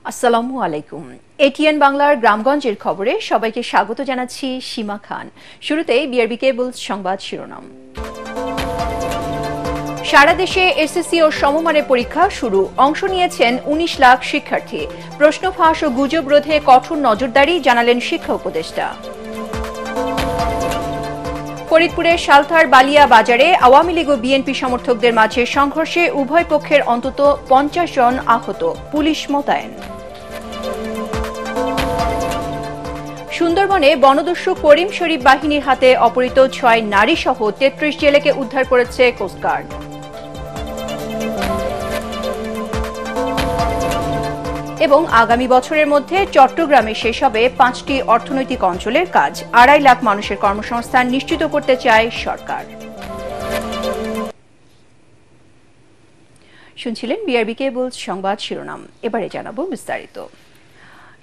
আসসালামু আলাইকুম। এটিএন বাংলার গ্রামগঞ্জের খবরে সবাইকে স্বাগত জানাচ্ছি সীমা খান। শুরুতেই বিআরবি কেবলস সংবাদ শিরোনাম। সারা দেশে এসএসসি ও সমমানের পরীক্ষা শুরু। অংশ নিয়েছেন ১৯ লাখ শিক্ষার্থী। প্রশ্ন ফাঁস ও গুজব রোধে কঠোর নজরদারি জানালেন শিক্ষা উপদেষ্টা। ফরিদপুরের সালথার বালিয়া বাজারে আওয়ামী লীগ ও বিএনপি সমর্থকদের মাঝে সংঘর্ষে উভয় পক্ষের অন্তত ৫০ জন আহত, পুলিশ মোতায়েন। সুন্দরবনে বনদস্যু করিম শরীফ বাহিনীর হাতে অপহৃত ৬ নারী সহ ৩৩ জেলেকে উদ্ধার করেছে কোস্টগার্ড। এবং আগামী বছরের মধ্যে চট্টগ্রামে শেষ হবে ৫টি অর্থনৈতিক অঞ্চলের কাজ। ২.৫ লাখ মানুষের কর্মসংস্থান নিশ্চিত করতে চায় সরকার। শুনছিলেন বিআরবি কেবলস সংবাদ শিরোনাম। এবারে জানাবো বিস্তারিত।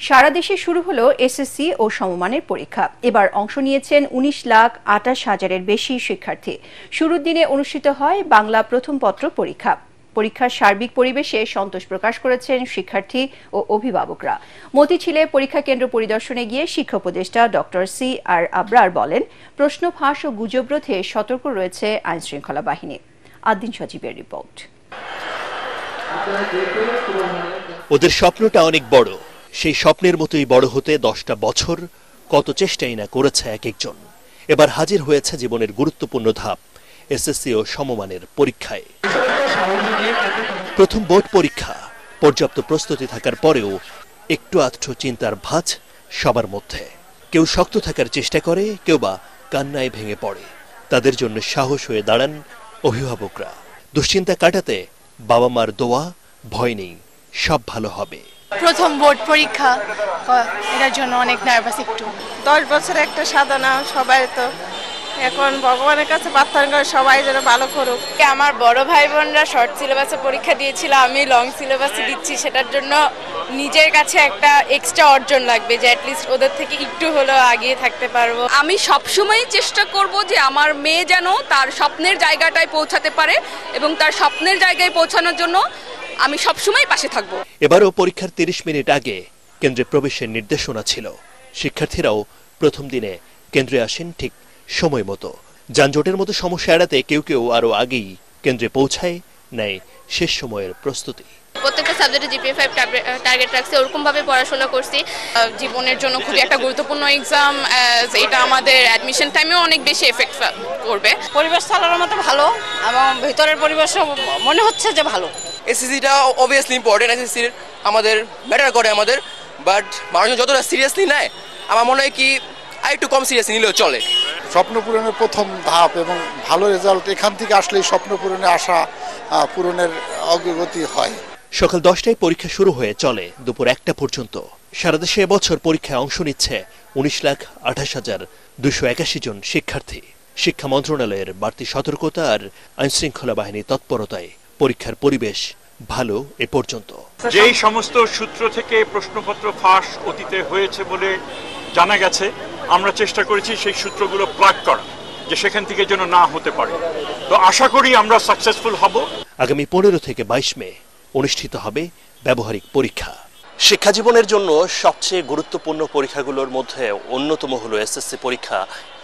সারা দেশে শুরু হলো এসএসসি ও সমমানের পরীক্ষা। এবার অংশ নিয়েছেন ১৯,২৮,০০০-এর বেশি শিক্ষার্থী। শুরুর দিনে অনুষ্ঠিত হয় বাংলা প্রথম পত্র পরীক্ষা। পরীক্ষার সার্বিক পরিবেশে সন্তোষ প্রকাশ করেছেন শিক্ষার্থী ও অভিভাবকরা। মতিঝিলে পরীক্ষা কেন্দ্র পরিদর্শনে গিয়ে শিক্ষা উপদেষ্টা ডক্টর সি.আর. আবরার বলেন, প্রশ্ন ফাঁস ও গুজব রোধে সতর্ক রয়েছে আইনশৃঙ্খলা বাহিনী। আদ্দিন সজীবের রিপোর্ট। ওদের স্বপ্নটা অনেক বড়। সেই স্বপ্নের মতোই বড় হতে ১০টা বছর কত চেষ্টাই না করেছে এক একজন। এবার হাজির হয়েছে জীবনের গুরুত্বপূর্ণ ধাপ, এসএসসি ও সমমানের পরীক্ষায়। প্রথম বোর্ড পরীক্ষা। পর্যাপ্ত প্রস্তুতি থাকার পরেও একটু আধটু চিন্তার ভাঁজ সবার মধ্যে। কেউ শক্ত থাকার চেষ্টা করে, কেউ বা কান্নায় ভেঙে পড়ে। তাদের জন্য সাহস হয়ে দাঁড়ান অভিভাবকরা। দুশ্চিন্তা কাটাতে বাবা মার দোয়া, ভয় নেই, সব ভালো হবে। প্রথম বোর্ড পরীক্ষা, এটার জন্য অনেক নার্ভাস। একটু 10 বছর একটা সাধনা, সবাই তো এখন ভগবানের কাছে প্রার্থনা করে সবাই যেন ভালো করুক। আমার বড় ভাই বোনরা শর্ট সিলেবাসে পরীক্ষা দিয়েছিল, আমি লং সিলেবাসে দিচ্ছি। সেটার জন্য নিজের কাছে একটা এক্সট্রা অর্জন লাগবে যে অ্যাটলিস্ট ওদের থেকে একটু হলেও আগিয়ে থাকতে পারবো। আমি সবসময় চেষ্টা করব যে আমার মেয়ে যেন তার স্বপ্নের জায়গাটায় পৌঁছাতে পারে এবং তার স্বপ্নের জায়গায় পৌঁছানোর জন্য আমি সবসময় পাশে থাকব। এবারও পরীক্ষার ৩০ মিনিট আগে কেন্দ্রে প্রবেশের নির্দেশনা ছিল। শিক্ষার্থীরাও প্রথম দিনে কেন্দ্রে আসেন ঠিক সময় মতো। যানজটের মতো সমস্যা এড়াতে কেউ কেউ আরো আগেই কেন্দ্রে পৌঁছায়, নেয় শেষ সময়ের প্রস্তুতি। প্রত্যেকটা সাবজেক্টে জিপিএ 5 টার্গেট রাখছি, ওরকম ভাবে পড়াশোনা করছি। জীবনের জন্য খুবই একটা গুরুত্বপূর্ণ এক্সাম, এটা আমাদের অ্যাডমিশন টাইমেও অনেক বেশি এফেক্ট করবে। পরিবেশ চালানোর মতো ভালো এবং ভিতরের পরিবেশও মনে হচ্ছে যে ভালো। এসএসসিটা অবভিয়াসলি ইম্পর্টেন্ট, এসএসসি আমাদের ম্যাটার করে আমাদের, বাট মানুষ যতটা সিরিয়াসলি নেয় আমার মনে হয় কি আরেকটু কম সিরিয়াসলি নিলেও চলে। স্বপ্ন পূরণের প্রথম ধাপ এবং ভালো রেজাল্ট এখান থেকে আসলেই স্বপ্ন পূরণে আশা পূরণের অগ্রগতি হয়। সকাল 10টায় পরীক্ষা শুরু হয়ে চলে দুপুর 1টা পর্যন্ত। সারা দেশে এবছর পরীক্ষায় অংশ নিচ্ছে ১৯,২৮,২৮১ জন শিক্ষার্থী। শিক্ষা মন্ত্রণালয়ের বাড়তি সতর্কতা আর আইনশৃঙ্খলা বাহিনীর তৎপরতায় পরীক্ষার পরিবেশ ভালো এ পর্যন্ত। যেই সমস্ত সূত্র থেকে প্রশ্নপত্র ফাঁস অতীতে হয়েছে বলে জানা গেছে, আমরা চেষ্টা করেছি সেই সূত্রগুলো প্লাগ করা, যে সেখান থেকে যেন না হতে পারে। তো আশা করি আমরা সাকসেসফুল হব। আগামী 15 থেকে 22 মে অনুষ্ঠিত হবে ব্যবহারিক পরীক্ষা। শিক্ষা জীবনের জন্য সবচেয়ে গুরুত্বপূর্ণ পরীক্ষাগুলোর মধ্যে অন্যতম হলো এসএসসি পরীক্ষা।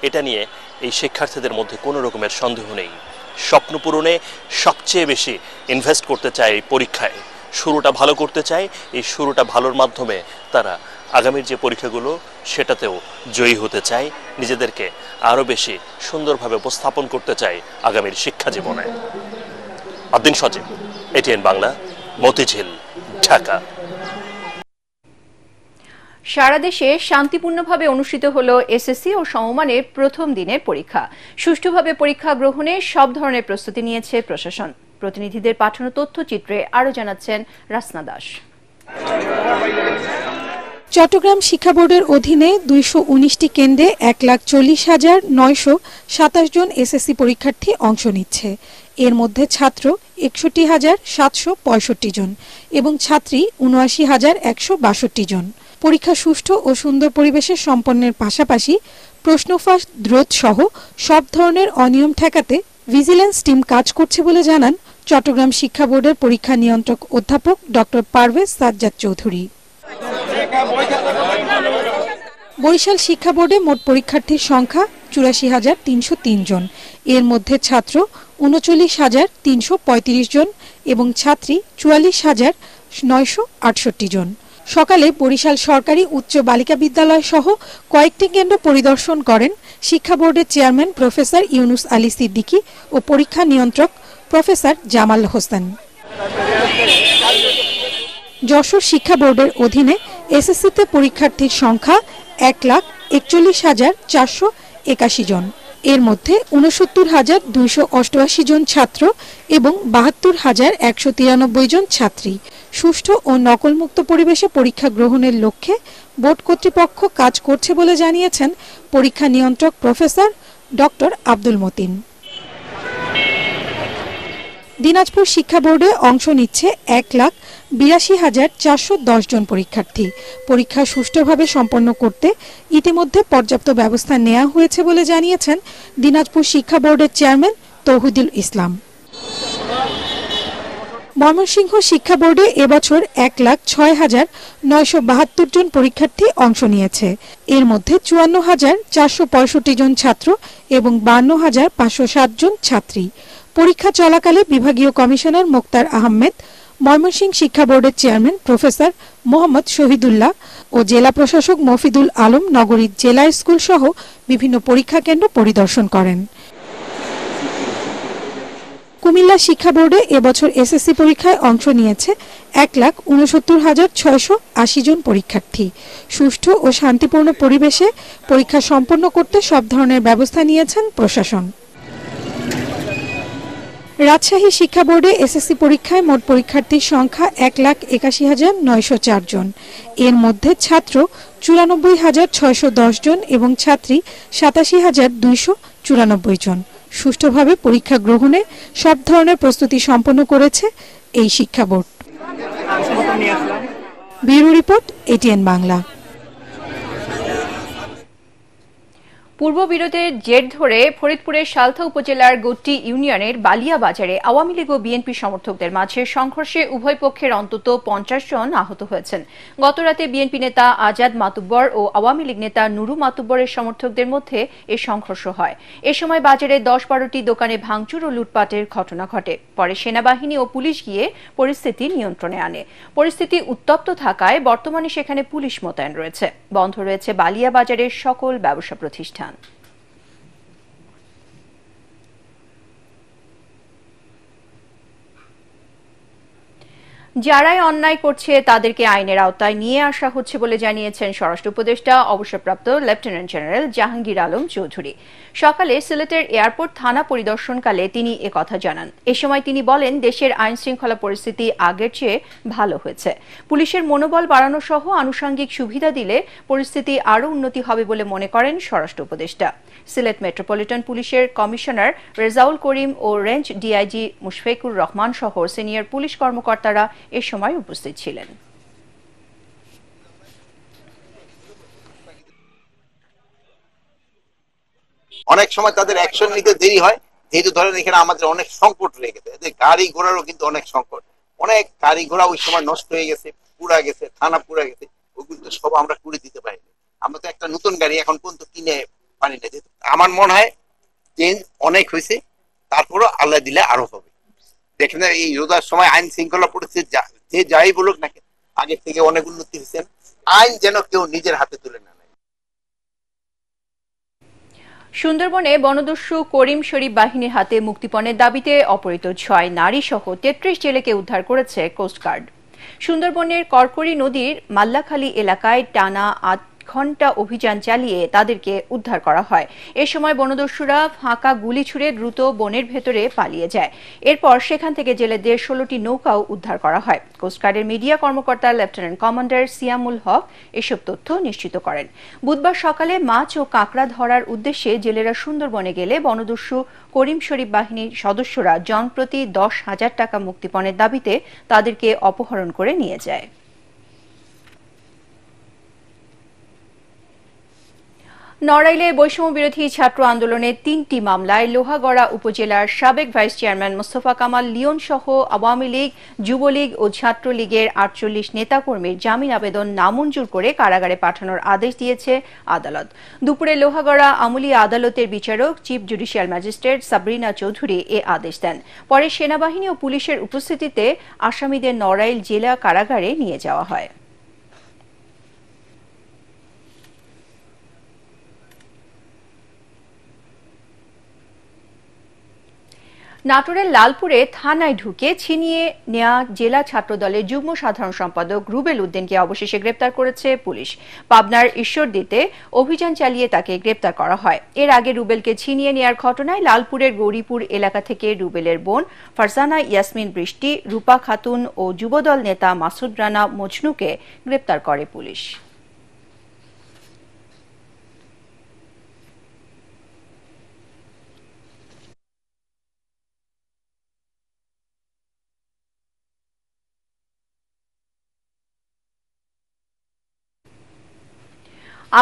এটা নিয়ে এই শিক্ষার্থীদের মধ্যে কোনো রকমের সন্দেহ নেই। স্বপ্ন পূরণে সবচেয়ে বেশি ইনভেস্ট করতে চায় এই পরীক্ষায়। শুরুটা ভালো করতে চায়। এই শুরুটা ভালোর মাধ্যমে তারা আগামীর যে পরীক্ষাগুলো সেটাতেও জয়ী হতে চায়, নিজেদেরকে আরও বেশি সুন্দরভাবে উপস্থাপন করতে চায় আগামীর শিক্ষা জীবনে। আদ্দিন সজীব, এটিএন বাংলা, মতিঝিল, ঢাকা। সারা দেশে শান্তিপূর্ণভাবে অনুষ্ঠিত হলো এসএসসি ও সমমানের প্রথম দিনের পরীক্ষা। সুষ্ঠুভাবে পরীক্ষা গ্রহণে সব ধরনের প্রস্তুতি নিয়েছে প্রশাসন। প্রতিনিধিদের পাঠানো তথ্যচিত্রে আরও জানাচ্ছেন রাসনা দাস। চট্টগ্রাম শিক্ষা বোর্ডের অধীনে ২১৯টি কেন্দ্রে ১,৪০,৯২৭ জন এসএসসি পরীক্ষার্থী অংশ নিচ্ছে। এর মধ্যে ছাত্র ৬১,৭৬৫ জন এবং ছাত্রী ৭৯,১৬২ জন। পরীক্ষা সুষ্ঠু ও সুন্দর পরিবেশে সম্পন্নের পাশাপাশি প্রশ্ন ফাঁস রোধ সহ সব ধরনের অনিয়ম ঠেকাতে ভিজিল্যান্স টিম কাজ করছে বলে জানান চট্টগ্রাম শিক্ষা বোর্ডের পরীক্ষা নিয়ন্ত্রক অধ্যাপক ডক্টর পারভেজ সাজ্জাদ চৌধুরী। বরিশাল শিক্ষা বোর্ডে মোট পরীক্ষার্থীর সংখ্যা ৮৪,৩০৩ জন। এর মধ্যে ছাত্র ৩৯,৩35 জন এবং ছাত্রী ৪৪,৯৬৮ জন। সকালে বরিশাল সরকারি উচ্চ বালিকা বিদ্যালয় সহ কয়েকটি কেন্দ্র পরিদর্শন করেন শিক্ষা বোর্ডের চেয়ারম্যান প্রফেসর ইউনুস আলী সিদ্দিকী ও পরীক্ষা নিয়ন্ত্রক প্রফেসর জামাল হোসেন। যশোর শিক্ষা বোর্ডের অধীনে এসএসসিতে পরীক্ষার্থীর সংখ্যা ১,৪১,৪৮১ জন। এর মধ্যে ৬৯,২৮৮ জন ছাত্র এবং ৭২,১৯৩ জন ছাত্রী। সুষ্ঠু ও নকলমুক্ত পরিবেশে পরীক্ষা গ্রহণের লক্ষ্যে বোর্ড কর্তৃপক্ষ কাজ করছে বলে জানিয়েছেন পরীক্ষা নিয়ন্ত্রক প্রফেসর ডক্টর আব্দুল মতিন। দিনাজপুর শিক্ষা বোর্ডে অংশ নিচ্ছে ১,৮২,৪১০ জন পরীক্ষার্থী। পরীক্ষা সুষ্ঠুভাবে সম্পন্ন করতে ইতিমধ্যে পর্যাপ্ত ব্যবস্থা নেওয়া হয়েছে বলে জানিয়েছেন দিনাজপুর শিক্ষা বোর্ডের চেয়ারম্যান তৌহিদুল ইসলাম। ময়মনসিংহ শিক্ষা বোর্ডে এবছর ১,০৬,৯৭২ জন পরীক্ষার্থী অংশ নিয়েছে। এর মধ্যে ৫৪,৪৬৫ জন ছাত্র এবং ৫২,৫০৭ জন ছাত্রী। পরীক্ষা চলাকালে বিভাগীয় কমিশনার মোক্তার আহমেদ, ময়মনসিংহ শিক্ষা বোর্ডের চেয়ারম্যান প্রফেসর মোহাম্মদ শহীদুল্লাহ ও জেলা প্রশাসক মফিদুল আলম নগরীর জেলা স্কুল সহ বিভিন্ন পরীক্ষা কেন্দ্র পরিদর্শন করেন। কুমিল্লা শিক্ষা বোর্ডে এবছর এসএসসি পরীক্ষায় অংশ নিয়েছে ১,৬৯,৬৮০ জন পরীক্ষার্থী। সুষ্ঠু ও শান্তিপূর্ণ পরিবেশে পরীক্ষা সম্পন্ন করতে সব ধরনের ব্যবস্থা নিয়েছেন প্রশাসন। রাজশাহী শিক্ষা বোর্ডে এসএসসি পরীক্ষায় মোট পরীক্ষার্থীর সংখ্যা ১,৮১,৯০৪ জন। এর মধ্যে ছাত্র ৯৪,৬১০ জন এবং ছাত্রী ৮৭,২৯৪ জন। সুষ্ঠুভাবে পরীক্ষা গ্রহণে সব ধরনের প্রস্তুতি সম্পন্ন করেছে এই শিক্ষা board. Bureau report, ATN Bangla. পূর্ববিরোধের জের ধরে ফরিদপুরের সালথা উপজেলার গোট্টি ইউনিয়নের বালিয়া বাজারে আওয়ামী লীগ ও বিএনপি সমর্থকদের মাঝে সংঘর্ষে উভয় পক্ষের অন্তত ৫০ জন আহত হয়েছেন। গতরাতে বিএনপি নেতা আজাদ মাতুব্বর ও আওয়ামী লীগ নেতা নুরু মাতুব্বরের সমর্থকদের মধ্যে এ সংঘর্ষ হয়। এ সময় বাজারে ১০-১২টি দোকানে ভাঙচুর ও লুটপাটের ঘটনা ঘটে। পরে সেনাবাহিনী ও পুলিশ গিয়ে পরিস্থিতি নিয়ন্ত্রণে আনে। পরিস্থিতি উত্তপ্ত থাকায় বর্তমানে সেখানে পুলিশ মোতায়েন রয়েছে। বন্ধ রয়েছে বালিয়া বাজারের সকল ব্যবসা প্রতিষ্ঠান। যারাই অন্যায় করছে তাদেরকে আইনের আওতায় নিয়ে আসা হচ্ছে বলে জানিয়েছেন স্বরাষ্ট্র উপদেষ্টা অবসরপ্রাপ্ত লেফটেন্যান্ট জেনারেল জাহাঙ্গীর আলম চৌধুরী। সকালে সিলেটের এয়ারপোর্ট থানা পরিদর্শনকালে তিনি একথা জানান। এ সময় তিনি বলেন, দেশের আইন শৃঙ্খলা পরিস্থিতি আগের চেয়ে ভালো হয়েছে। পুলিশের মনোবল বাড়ানো সহ আনুষঙ্গিক সুবিধা দিলে পরিস্থিতি আরও উন্নতি হবে বলে মনে করেন স্বরাষ্ট্র উপদেষ্টা। সিলেট মেট্রোপলিটন পুলিশের কমিশনার রেজাউল করিম ও রেঞ্জ ডিআইজি মুশফিকুর রহমান সহ সিনিয়র পুলিশ কর্মকর্তারা এ সময় উপস্থিত ছিলেন। অনেক সময় তাদের অ্যাকশন নিতে দেরি হয়, যেহেতু ধরেন এখানে আমাদের অনেক সংকট রয়ে গেছে, এদের গাড়ি ঘোড়ারও কিন্তু অনেক সংকট। অনেক গাড়ি ঘোড়া ওই সময় নষ্ট হয়ে গেছে, পুড়া গেছে, থানা পুড়া গেছে, ওগুলো তো সব আমরা করে দিতে পারিনি। আমরা তো একটা নতুন গাড়ি এখন পর্যন্ত কিনে পারি না। যেহেতু আমার মনে হয় চেঞ্জ অনেক হয়েছে, তারপরও আল্লাহ দিলে আরো হবে। দেখেন এই রোজার সময় আইন শৃঙ্খলা পরিস্থিতি যে যাই বলুক না, আগের থেকে অনেক উন্নতি হয়েছে। আইন যেন কেউ নিজের হাতে তুলে না নেয়। সুন্দরবনে বনদস্যু করিম শরীফ বাহিনীর হাতে মুক্তিপণের দাবিতে অপহৃত ৬ নারী সহ ৩৩ জেলেকে উদ্ধার করেছে কোস্টগার্ড। সুন্দরবনের করকরি নদীর মাল্লাখালী এলাকায় টানা ৮ ঘণ্টা অভিযান চালিয়ে তাদেরকে উদ্ধার করা হয়। এ সময় বনদস্যুরা ফাঁকা গুলি ছুড়ে দ্রুত বনের ভেতরে পালিয়ে যায়। এরপর সেখান থেকে জেলেদের ১৬টি নৌকাও উদ্ধার করা হয়। কোস্টগার্ডের মিডিয়া কর্মকর্তা লেফটেন্যান্ট কমান্ডার সিয়ামুল হক এসব তথ্য নিশ্চিত করেন। বুধবার সকালে মাছ ও কাঁকড়া ধরার উদ্দেশ্যে জেলেরা সুন্দরবনে গেলে বনদস্যু করিম শরীফ বাহিনীর সদস্যরা জনপ্রতি ১০,০০০ টাকা মুক্তিপণের দাবিতে তাদেরকে অপহরণ করে নিয়ে যায়। নড়াইলে বৈষম্য বিরোধী ছাত্র আন্দোলনের 3টি মামলায় লোহাগড়া উপজেলার সাবেক ভাইস চেয়ারম্যান মোস্তফা কামাল লিওন সহ আওয়ামী লীগ, যুবলীগ ও ছাত্রলীগের 48 নেতাকর্মীর জামিন আবেদন নামঞ্জুর করে কারাগারে পাঠানোর আদেশ দিয়েছে আদালত। দুপুরে লোহাগড়া আমলি আদালতের বিচারক chief judicial magistrate Sabrina Chowdhury এ আদেশ দেন। পরে সেনাবাহিনী ও পুলিশের উপস্থিতিতে আসামিদের নড়াইল জেলা কারাগারে নিয়ে যাওয়া হয়। নাটোরের লালপুরে থানায় ঢুকে ছিনিয়ে নেয়া জেলা ছাত্রদলের যুগ্ম সাধারণ সম্পাদক রুবেল উদ্দিনকে অবশেষে গ্রেপ্তার করেছে পুলিশ। পাবনার ঈশ্বরদীতে অভিযান চালিয়ে তাকে গ্রেপ্তার করা হয়। এর আগে রুবেলকে ছিনিয়ে নেয়ার ঘটনায় লালপুরের গৌরীপুর এলাকা থেকে রুবেলের বোন ফারজানা ইয়াসমিন বৃষ্টি, রূপা খাতুন ও যুবদল নেতা মাসুদ রানা মজনুকে গ্রেপ্তার করে পুলিশ।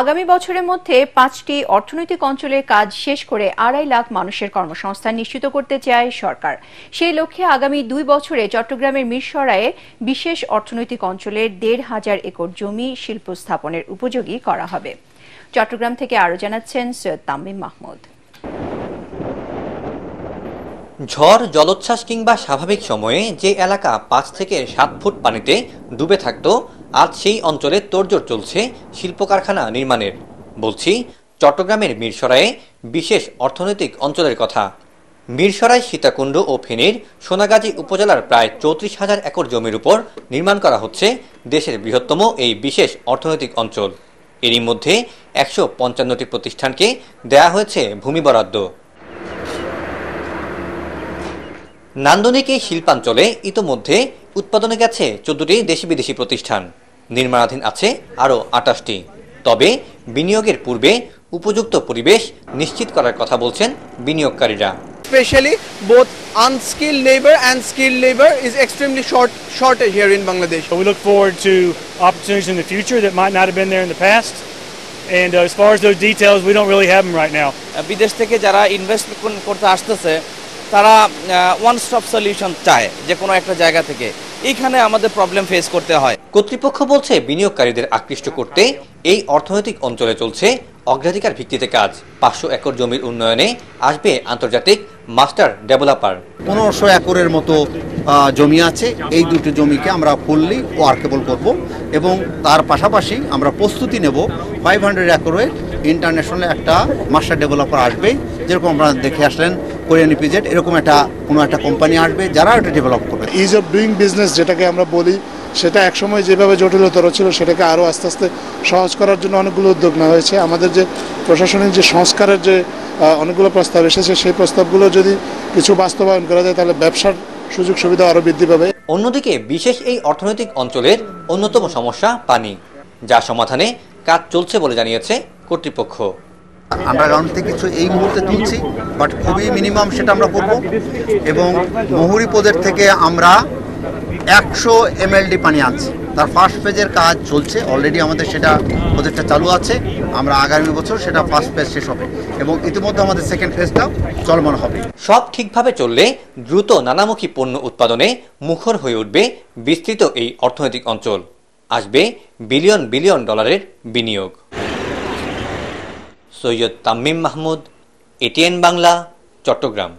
আগামী বছরের মধ্যে 5টি অর্থনৈতিক অঞ্চলের কাজ শেষ করে 2.5 লাখ মানুষের কর্মসংস্থান নিশ্চিত করতে চায় সরকার। সেই লক্ষ্যে আগামী 2 বছরে চট্টগ্রামের মিরসরাইয়ে বিশেষ অর্থনৈতিক অঞ্চলের 1,500 একর জমি শিল্প স্থাপনের উপযোগী করা হবে। চট্টগ্রাম থেকে আরও জানাচ্ছেন সৈয়দ তামিম মাহমুদ। ঝড়, জলোচ্ছ্বাস কিংবা স্বাভাবিক সময়ে যে এলাকা 5 থেকে 7 ফুট পানিতে ডুবে থাকত, আজ সেই অঞ্চলে তোড়জোড় চলছে শিল্প কারখানা নির্মাণের। বলছি চট্টগ্রামের মিরসরাইয়ে বিশেষ অর্থনৈতিক অঞ্চলের কথা। মিরসরাই, সীতাকুণ্ড ও ফেনীর সোনাগাজী উপজেলার প্রায় 34,000 একর জমির উপর নির্মাণ করা হচ্ছে দেশের বৃহত্তম এই বিশেষ অর্থনৈতিক অঞ্চল। এরই মধ্যে 155টি প্রতিষ্ঠানকে দেয়া হয়েছে ভূমি বরাদ্দ। নান্দনিক এই শিল্পাঞ্চলে ইতোমধ্যে উৎপাদনে গেছে 14টি দেশি বিদেশি প্রতিষ্ঠান, নির্মাণাধীন আছে আরও 28টি। তবে বিনিয়োগের পূর্বে উপযুক্ত পরিবেশ নিশ্চিত করার কথা বলছেন বিনিয়োগকারীরা। Especially both unskilled labor and skilled labor is extremely shortage here in Bangladesh. We look forward to opportunities in the future that might not have been there in the past. And as far as those details, we don't really have them right now. বিদেশ থেকে যারা invest করতে আসতেছে তারা one stop solution চায় যে কোনো একটা জায়গা থেকে। এইখানে আমাদের প্রবলেম ফেস করতে হয়। কর্তৃপক্ষ বলছে বিনিয়োগকারীদের আকৃষ্ট করতে এই অর্থনৈতিক অঞ্চলে চলছে অগ্রাধিকার ভিত্তিতে কাজ। 500 একর জমির উন্নয়নে আসবে আন্তর্জাতিক মাস্টার ডেভেলপার। 1500 একরের মতো জমি আছে। এই দুটি জমিকে আমরা ফুললি ওয়ার্কেবল করব এবং তার পাশাপাশি আমরা প্রস্তুতি নেব 500 একরের ইন্টারন্যাশনাল একটা মাস্টার ডেভেলপার আসবে। যেরকম আপনারা দেখে আসলেন কোরিয়ান ইপিজেড, এরকম কোনো একটা কোম্পানি আসবে যারা এটা ডেভেলপ করবে। ইজ অফ ডুইং বিজনেস যেটাকে আমরা বলি, সেটা একসময় যেভাবে জটিলতর ছিল সেটাকে আরও আস্তে আস্তে সহজ করার জন্য অনেকগুলো উদ্যোগ নেওয়া হয়েছে। আমাদের যে প্রশাসনিক যে সংস্কারের যে অনেকগুলো প্রস্তাব এসেছে, সেই প্রস্তাবগুলো যদি কিছু বাস্তবায়ন করা যায় তাহলে ব্যবসার সুযোগ সুবিধা আরও বৃদ্ধি পাবে। অন্যদিকে বিশেষ এই অর্থনৈতিক অঞ্চলের অন্যতম সমস্যা পানি, যা সমাধানে কাজ চলছে বলে জানিয়েছে কর্তৃপক্ষ। আন্ডারগ্রাউন্ড থেকে কিছু এই মুহূর্তে তুলছি, বাট খুবই মিনিমাম সেটা আমরা করব এবং মহুরী প্রজেক্ট থেকে আমরা 100 MLD পানি আনছি। তার ফার্স্ট ফেজের কাজ চলছে অলরেডি, আমাদের সেটা প্রজেক্টটা চালু আছে। আমরা আগামী বছর সেটা ফার্স্ট ফেজ শেষ হবে এবং ইতিমধ্যে আমাদের সেকেন্ড ফেজটাও চলমান হবে। সব ঠিকভাবে চললে দ্রুত নানামুখী পণ্য উৎপাদনে মুখর হয়ে উঠবে বিস্তৃত এই অর্থনৈতিক অঞ্চল। আসবে বিলিয়ন বিলিয়ন ডলারের বিনিয়োগ। সৈয়দ তামিম মাহমুদ, এটিএন বাংলা, চট্টগ্রাম।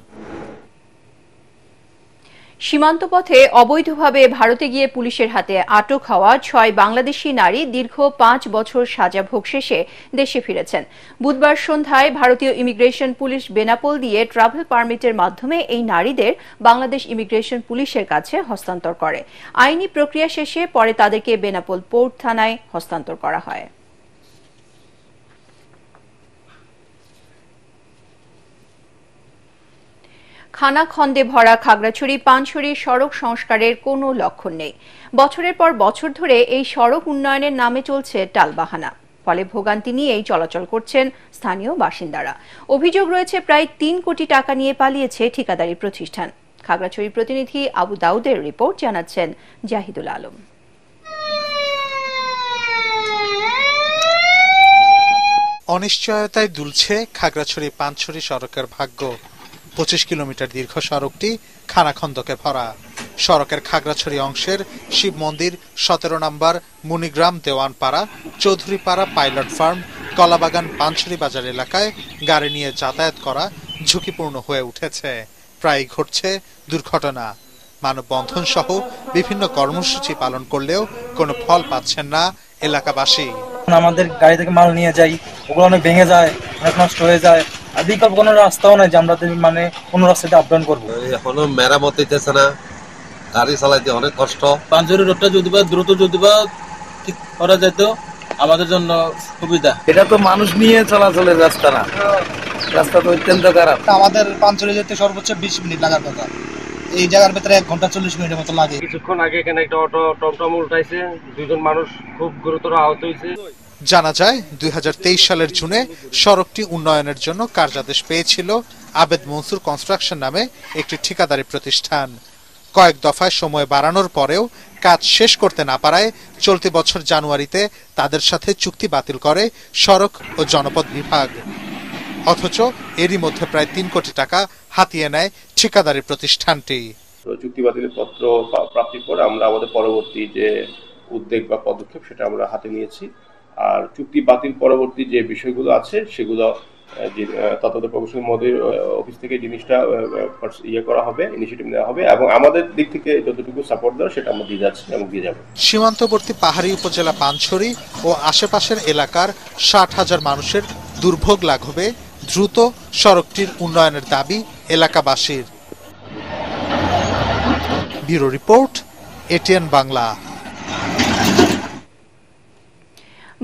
সীমান্ত পথে অবৈধভাবে ভারতে গিয়ে পুলিশের হাতে আটক হওয়া 6 বাংলাদেশি নারী দীর্ঘ 5 বছর সাজা ভোগ শেষে দেশে ফিরেছেন। বুধবার সন্ধ্যায় ভারতীয় ইমিগ্রেশন পুলিশ বেনাপোল দিয়ে ট্রাভেল পারমিটের মাধ্যমে এই নারীদের বাংলাদেশ ইমিগ্রেশন পুলিশের কাছে হস্তান্তর করে। আইনি প্রক্রিয়া শেষে পরে তাদেরকে বেনাপোল পোর্ট থানায় হস্তান্তর করা হয়। খানাখন্দে ভরা খাগড়াছড়ি পানছড়ি সড়ক সংস্কারের কোনো লক্ষণ নেই। বছরের পর বছর ধরে এই সড়ক উন্নয়নের নামে চলছে টালবাহানা। ফলে ভোগান্তি নিয়েই চলাচল করছেন স্থানীয় বাসিন্দারা। অভিযোগ রয়েছে প্রায় 3 কোটি টাকা নিয়ে পালিয়েছে ঠিকাদারি প্রতিষ্ঠান। খাগড়াছড়ি প্রতিনিধি আবু দাউদের রিপোর্ট, জানাচ্ছেন জাহিদুল আলম। অনিশ্চয়তায় দুলছে খাগড়াছড়ি পানছড়ি সড়কের ভাগ্য। 25 কিলোমিটার দীর্ঘ সড়কটি খানাখন্দকে ভরা। সড়কের খাগড়াছড়ি অংশের শিব মন্দির, 17 নম্বর মুনিগ্রাম দেওয়ানপাড়া, চৌধুরীপাড়া পাইলট ফার্ম, কলাবাগান পানছড়ি বাজার এলাকায় গাড়ি নিয়ে যাতায়াত করা ঝুঁকিপূর্ণ হয়ে উঠেছে। প্রায়ই ঘটছে দুর্ঘটনা। মানববন্ধন সহ বিভিন্ন কর্মসূচি পালন করলেও কোনো ফল পাচ্ছেন না এলাকাবাসী। আমাদের গাড়ি থেকে মাল নিয়ে যাই, ওগুলো অনেক ভেঙে যায়, অনেক নষ্ট হয়ে যায়। আর বিকল্প কোনো রাস্তাও নাই যে আমরা কোনো রাস্তাতে আপ ডাউন করবো। এখনো মেরামত হইতেছে না, গাড়ি চালাইতে অনেক কষ্ট। পানছড়ি রোডটা দ্রুত ঠিক করা যেত আমাদের জন্য সুবিধা। এটা তো মানুষ নিয়ে চলাচলের রাস্তা না, রাস্তা তো অত্যন্ত খারাপ। আমাদের পানছড়ি যেতে সর্বোচ্চ 20 মিনিট লাগার কথা, এই জায়গার ভিতরে 1 ঘন্টা 40 মিনিটের মতো লাগে। কিছুক্ষণ আগে এখানে একটা অটো টমটম উল্টাইছে, 2 জন মানুষ খুব গুরুতর আহত হয়েছে। জানা যায় 2023 সালের জুনে সড়কটি উন্নয়নের জন্য কার্যাদেশ পেয়েছিল আবেদ মনসুর কনস্ট্রাকশন নামে একটি ঠিকাদারি প্রতিষ্ঠান। কয়েক দফায় সময় বাড়ানোর পরেও কাজ শেষ করতে না পারায় চলতি বছর জানুয়ারিতে তাদের সাথে চুক্তি বাতিল করে সড়ক ও জনপদ বিভাগ। অথচ এরই মধ্যে প্রায় 3 কোটি টাকা হাতিয়ে নেয় ঠিকাদারি প্রতিষ্ঠানটি। চুক্তি বাতিলের পত্র প্রাপ্তির পর আমরা আমাদের পরবর্তী যে উদ্যোগ বা পদক্ষেপ সেটা আমরা হাতে নিয়েছি। আর চুক্তি বাতিল পরবর্তী যে বিষয়গুলো আছে সেগুলো তত্ত্বাবধায়ক প্রকৌশলী মহোদয়ের অফিস থেকে জিনিসটা করা হবে, ইনিশিয়েটিভ নেওয়া হবে এবং আমাদের দিক থেকে যতটুকু সাপোর্ট দেওয়ার সেটা আমরা দিয়ে যাচ্ছি এবং দিয়ে যাব। সীমান্তবর্তী পাহাড়ি উপজেলা পানছড়ি ও আশেপাশের এলাকার 60,000 মানুষের দুর্ভোগ লাঘবে দ্রুত সড়কটির উন্নয়নের দাবি এলাকাবাসীর। Bureau report, ATN Bangla.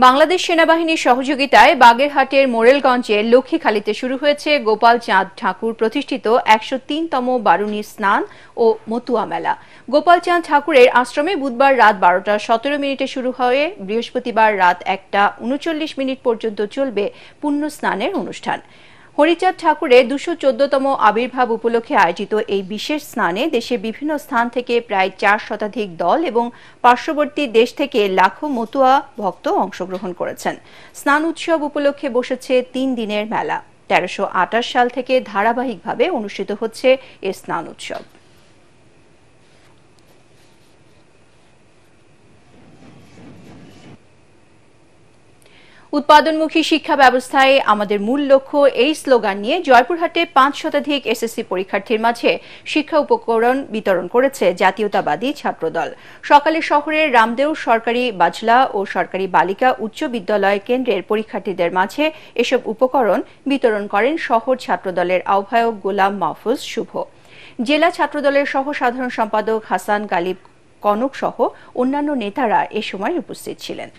Bangladesh সেনাবাহিনীর সহযোগিতায় বাগেরহাটের মোরেলগঞ্জের লক্ষ্মীখালীতে শুরু হয়েছে গোপাল চাঁদ ঠাকুর প্রতিষ্ঠিত 103তম বারুণী স্নান ও মতুয়া মেলা। গোপাল চাঁদ ঠাকুরের আশ্রমে বুধবার রাত 12:17 শুরু হয়ে বৃহস্পতিবার রাত 1:39 পর্যন্ত চলবে পুণ্য স্নানের অনুষ্ঠান। হরিচাঁদ ঠাকুরের 214তম আবির্ভাব উপলক্ষে আয়োজিত এই বিশেষ স্নানে দেশের বিভিন্ন স্থান থেকে প্রায় 4 শতাধিক দল এবং পার্শ্ববর্তী দেশ থেকে লাখো মতুয়া ভক্ত অংশগ্রহণ করেছেন। স্নান উৎসব উপলক্ষে বসেছে 3 দিনের মেলা। 1328 সাল থেকে ধারাবাহিকভাবে অনুষ্ঠিত হচ্ছে এই স্নান উৎসব। উৎপাদনমুখী শিক্ষা ব্যবস্থায় আমাদের মূল লক্ষ্য, এই স্লোগান নিয়ে জয়পুরহাটে 5 শতাধিক এসএসসি পরীক্ষার্থীর মাঝে শিক্ষা উপকরণ বিতরণ করেছে জাতীয়তাবাদী ছাত্রদল। সকালে শহরের রামদেও সরকারি বাজলা ও সরকারি বালিকা উচ্চ বিদ্যালয় কেন্দ্রের পরীক্ষার্থীদের মাঝে এসব উপকরণ বিতরণ করেন শহর ছাত্রদলের আহ্বায়ক গোলাম মাহফুজ শুভ। জেলা ছাত্রদলের সহ সাধারণ সম্পাদক হাসান গালিব কনক সহ অন্যান্য নেতারা এ সময় উপস্থিত ছিলেন।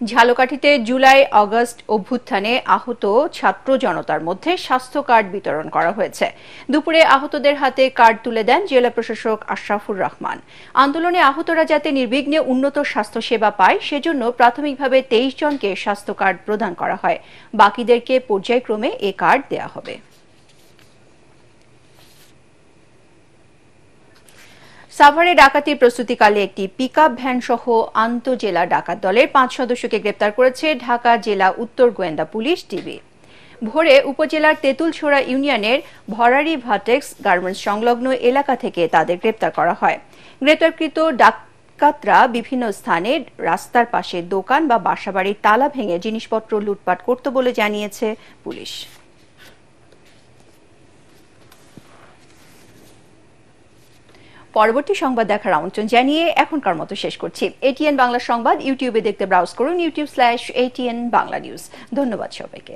ঝালকাঠিতে জুলাই আগস্ট অভ্যুত্থানে আহত ছাত্র জনতার মধ্যে স্বাস্থ্য কার্ড বিতরণ করা হয়েছে। দুপুরে আহতদের হাতে কার্ড তুলে দেন জেলা প্রশাসক আশরাফুর রহমান। আন্দোলনে আহতরা যাতে নির্বিঘ্নে উন্নত স্বাস্থ্যসেবা পায় সেজন্য প্রাথমিকভাবে 23 জনকে স্বাস্থ্য কার্ড প্রদান করা হয়। বাকিদেরকে পর্যায়ক্রমে এ কার্ড দেওয়া হবে। সাভারে ডাকাতির প্রস্তুতিকালে একটি পিকআপ ভ্যান সহ আন্তঃজেলা ডাকাত দলের 5 সদস্যকে গ্রেপ্তার করেছে ঢাকা জেলা উত্তর গোয়েন্দা পুলিশ ডিবি। ভোরে উপজেলার তেঁতুলছোড়া ইউনিয়নের ভরারি ভাটেক্স গার্মেন্টস সংলগ্ন এলাকা থেকে তাদের গ্রেপ্তার করা হয়। গ্রেপ্তারকৃত ডাকাতরা বিভিন্ন স্থানে রাস্তার পাশে দোকান বা বাসাবাড়ির তালা ভেঙে জিনিসপত্র লুটপাট করত বলে জানিয়েছে পুলিশ। পরবর্তী সংবাদ দেখার আমন্ত্রণ জানিয়ে এখনকার মতো শেষ করছি। এটিএন বাংলা সংবাদ ইউটিউবে দেখতে ব্রাউজ করুন youtube/ATN বাংলা নিউজ। ধন্যবাদ সবাইকে।